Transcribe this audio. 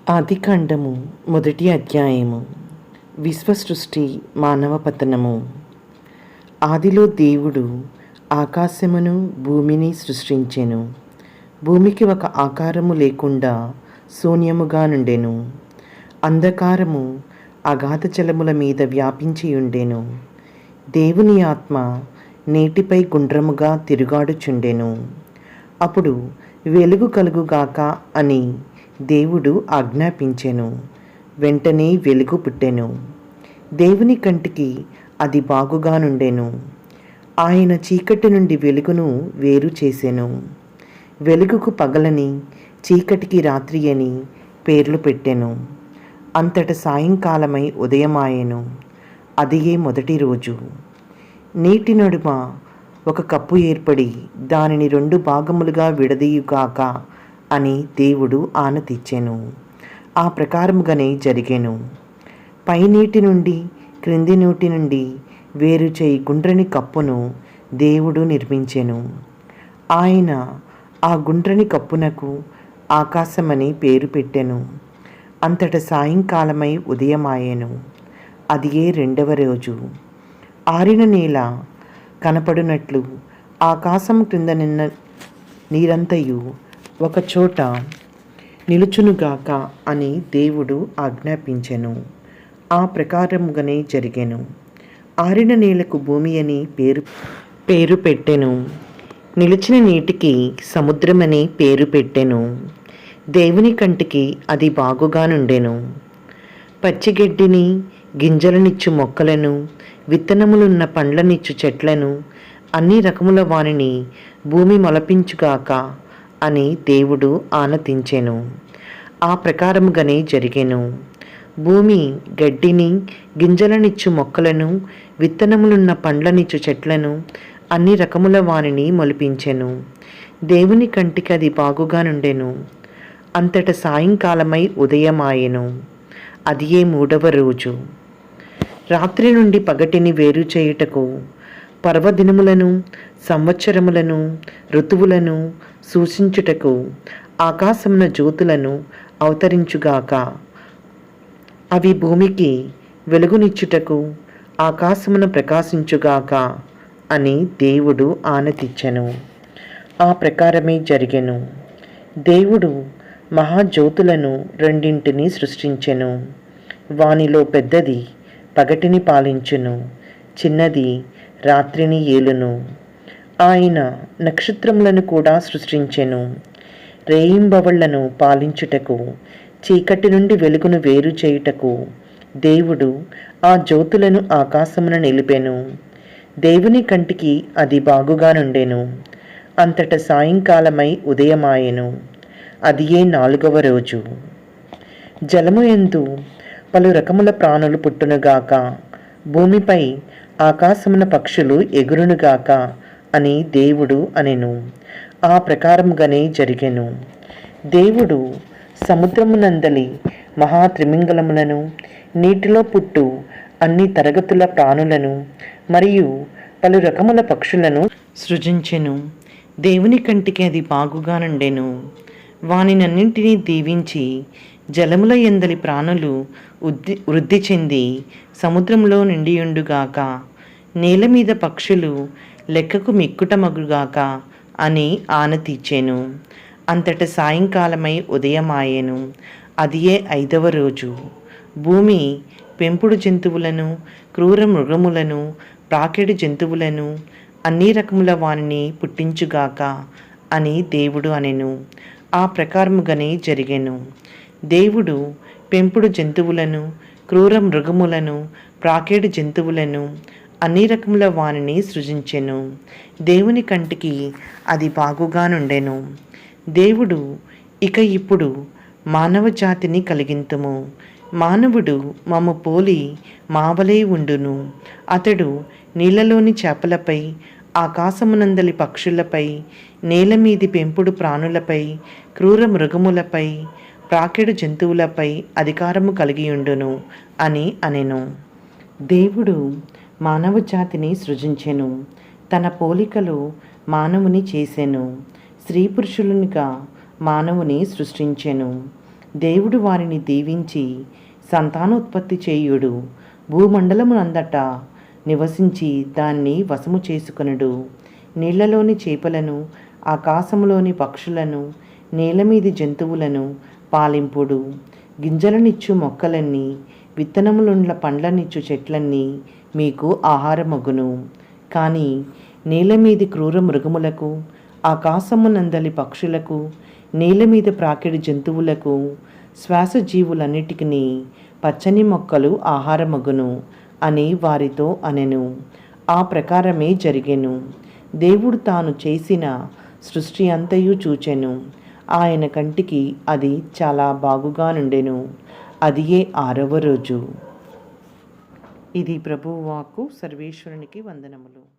ఆదికాండము మొదటి అధ్యాయము. విశ్వసృష్టి మానవ పతనము. ఆదిలో దేవుడు ఆకాశమును భూమిని సృష్టించెను. భూమికి ఒక ఆకారము లేకుండా శూన్యముగా నుండెను. అంధకారము అగాధ జలముల మీద వ్యాపించి ఉండెను. దేవుని ఆత్మ నేటిపై గుండ్రముగా తిరుగాడుచుండెను. అప్పుడు వెలుగు కలుగుగాక అని దేవుడు ఆజ్ఞాపించెను. వెంటనే వెలుగు పుట్టెను. దేవుని కంటికి అది బాగుగా నుండెను. ఆయన చీకటి నుండి వెలుగును వేరు చేసెను. వెలుగుకు పగలని, చీకటికి రాత్రి అని పేర్లు పెట్టెను. అంతట సాయంకాలమై ఉదయమాయెను. అదియే మొదటి రోజు. నీటి నడుమ ఒక కప్పు ఏర్పడి దానిని 2 భాగములుగా విడదీయుగాక అని దేవుడు ఆనతిచ్చెను. ఆ ప్రకారముగానే జరిగెను. పైనీటి నుండి క్రింది నీటి నుండి వేరు చేయి గుండ్రని కప్పును దేవుడు నిర్మించెను. ఆయన ఆ గుండ్రని కప్పునకు ఆకాశమని పేరు పెట్టెను. అంతట సాయంకాలమై ఉదయమాయెను. అదియే 2వ రోజు. ఆరిన నేల కనపడునట్లు ఆకాశం క్రింద నిన్న నీరంతయు ఒక చోట నిలుచునుగాక అని దేవుడు ఆజ్ఞాపించెను. ఆ ప్రకారముగానే జరిగెను. ఆరిన నేలకు భూమి అని పేరు పెట్టెను. నిలిచిన నీటికి సముద్రమని పేరు పెట్టెను. దేవుని కంటికి అది బాగుగా నుండెను. పచ్చిగడ్డిని, గింజలనిచ్చు మొక్కలను, విత్తనములున్న పండ్లనిచ్చు చెట్లను, అన్ని రకముల వానిని భూమి మొలపించుగాక అని దేవుడు ఆనతించెను. ఆ ప్రకారముగానే జరిగెను. భూమి గడ్డిని, గింజలనిచ్చు మొక్కలను, విత్తనములున్న పండ్లనిచ్చు చెట్లను, అన్ని రకముల వానిని మొలిపించెను. దేవుని కంటికి అది బాగుగా నుండెను. అంతట సాయంకాలమై ఉదయమాయెను. అదియే 3వ రోజు. రాత్రి నుండి పగటిని వేరు చేయుటకు పర్వదినములను, సంవత్సరములను, ఋతువులను సూచించుటకు ఆకాశమున జ్యోతులను అవతరించుగాక. అవి భూమికి వెలుగునిచ్చుటకు ఆకాశమున ప్రకాశించుగాక అని దేవుడు ఆనతిచ్చెను. ఆ ప్రకారమే జరిగెను. దేవుడు మహాజ్యోతులను 2 సృష్టించెను. వానిలో పెద్దది పగటిని పాలించును, చిన్నది రాత్రిని ఏలును. ఆయన నక్షత్రములను కూడా సృష్టించెను. రేయింబవళ్లను పాలించుటకు, చీకటి నుండి వెలుగును వేరు చేయుటకు దేవుడు ఆ జ్యోతులను ఆకాశమున నిలిపెను. దేవుని కంటికి అది బాగుగా నుండెను. అంతట సాయంకాలమై ఉదయమాయెను. అదియే 4వ రోజు. జలము యందు పలు రకముల ప్రాణులు పుట్టునుగాక. భూమిపై ఆకాశమున పక్షులు ఎగురునుగాక అని దేవుడు అనెను. ఆ ప్రకారముగానే జరిగెను. దేవుడు సముద్రమునందలి మహాత్రిమింగళములను, నీటిలో పుట్టు అన్ని తరగతుల ప్రాణులను మరియు పలు రకముల పక్షులను సృజించెను. దేవుని కంటికి అది బాగుగా నుండెను. వానినన్నింటినీ దీవించి జలముల యందలి ప్రాణులు వృద్ధి చెంది సముద్రంలో నిండియుండుగాక. నేల మీద పక్షులు లెక్కకు మిక్కుటమగుగాక అని ఆనతిచ్చెను. అంతట సాయంకాలమై ఉదయమాయెను. అదియే 5వ రోజు. భూమి పెంపుడు జంతువులను, క్రూర మృగములను, ప్రాకెడు జంతువులను, అన్ని రకముల వానిని పుట్టించుగాక అని దేవుడు అనెను. ఆ ప్రకారముగానే జరిగెను. దేవుడు పెంపుడు జంతువులను, క్రూర మృగములను, ప్రాకేడు జంతువులను, అన్ని రకముల వానిని సృజించెను. దేవుని కంటికి అది బాగుగా నుండెను. దేవుడు ఇప్పుడు మానవ జాతిని కలిగింతుము. మానవుడు మమ్ము పోలి మావలే ఉండును. అతడు నీళ్లలోని చేపలపై, ఆకాశమునందలి పక్షులపై, నేల మీది పెంపుడు ప్రాణులపై, క్రూర మృగములపై, ప్రాకెడు జంతువులపై అధికారము కలిగియుండును అని అనెను. దేవుడు మానవ జాతిని సృజించెను. తన పోలికలో మానవుని చేసెను. స్త్రీ పురుషులునిగా మానవుని సృష్టించెను. దేవుడు వారిని దీవించి సంతానోత్పత్తి చేయుడు. భూమండలమునందట నివసించి దాన్ని వశము చేసుకొనుడు. నీళ్లలోని చేపలను, ఆకాశములోని పక్షులను, నేలమీది జంతువులను పాలింపుడు. గింజలనిచ్చు మొక్కలన్నీ, విత్తనములుండ్ల పండ్లనిచ్చు చెట్లన్నీ మీకు ఆహారమగును. కానీ నేలమీది క్రూర మృగములకు, ఆకాశమునందలి పక్షులకు, నేలమీద ప్రాకిడి జంతువులకు, శ్వాసజీవులన్నిటికీ పచ్చని మొక్కలు ఆహారమగును అని వారితో అనెను. ఆ ప్రకారమే జరిగెను. దేవుడు తాను చేసిన సృష్టి అంతయు చూచెను. ఆయన కంటికి అది చాలా బాగుగా నుండెను. అదియే 6వ రోజు. ఇది ప్రభువు వాక్కు. సర్వేశ్వరునికి వందనములు.